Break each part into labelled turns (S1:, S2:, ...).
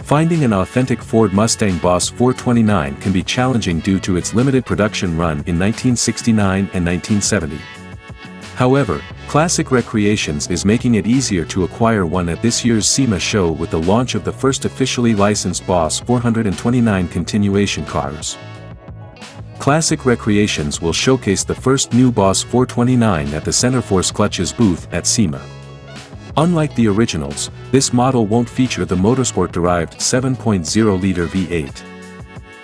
S1: Finding an authentic Ford Mustang Boss 429 can be challenging due to its limited production run in 1969 and 1970. However, Classic Recreations is making it easier to acquire one at this year's SEMA show with the launch of the first officially licensed Boss 429 continuation cars. Classic Recreations will showcase the first new Boss 429 at the Centerforce Clutches booth at SEMA. Unlike the originals, this model won't feature the motorsport-derived 7.0-liter V8.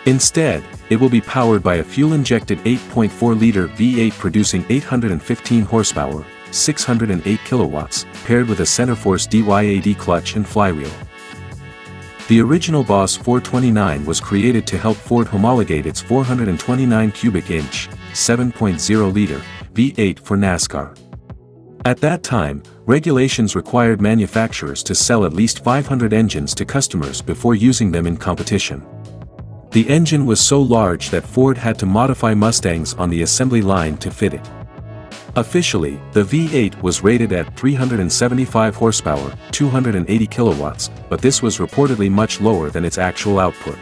S1: Instead, it will be powered by a fuel-injected 8.4-liter V8 producing 815 horsepower, 608 kilowatts, paired with a Centerforce DYAD clutch and flywheel. The original Boss 429 was created to help Ford homologate its 429 cubic inch, 7.0-liter V8 for NASCAR. At that time, regulations required manufacturers to sell at least 500 engines to customers before using them in competition. The engine was so large that Ford had to modify Mustangs on the assembly line to fit it. Officially, the V8 was rated at 375 horsepower, 280 kilowatts, but this was reportedly much lower than its actual output.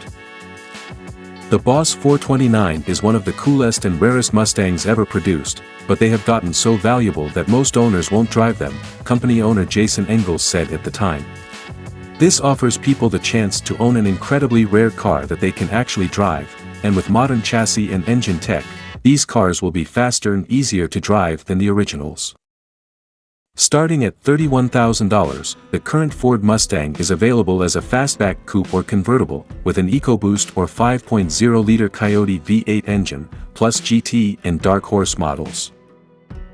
S1: The Boss 429 is one of the coolest and rarest Mustangs ever produced, but they have gotten so valuable that most owners won't drive them, company owner Jason Engels said at the time. This offers people the chance to own an incredibly rare car that they can actually drive, and with modern chassis and engine tech, these cars will be faster and easier to drive than the originals. Starting at $31,000, the current Ford Mustang is available as a fastback coupe or convertible, with an EcoBoost or 5.0-liter Coyote V8 engine, plus GT and Dark Horse models.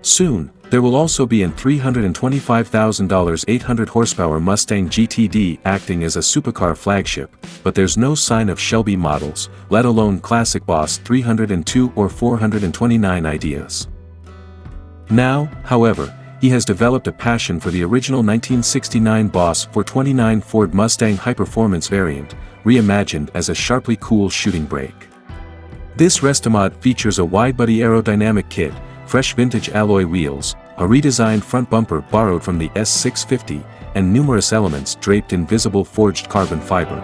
S1: Soon, there will also be an $325,000 800-horsepower Mustang GTD acting as a supercar flagship, but there's no sign of Shelby models, let alone classic Boss 302 or 429 ideas. Now, however, he has developed a passion for the original 1969 Boss 429 Ford Mustang high-performance variant, reimagined as a sharply cool shooting brake. This restomod features a widebody aerodynamic kit, fresh vintage alloy wheels, a redesigned front bumper borrowed from the S650, and numerous elements draped in visible forged carbon fiber.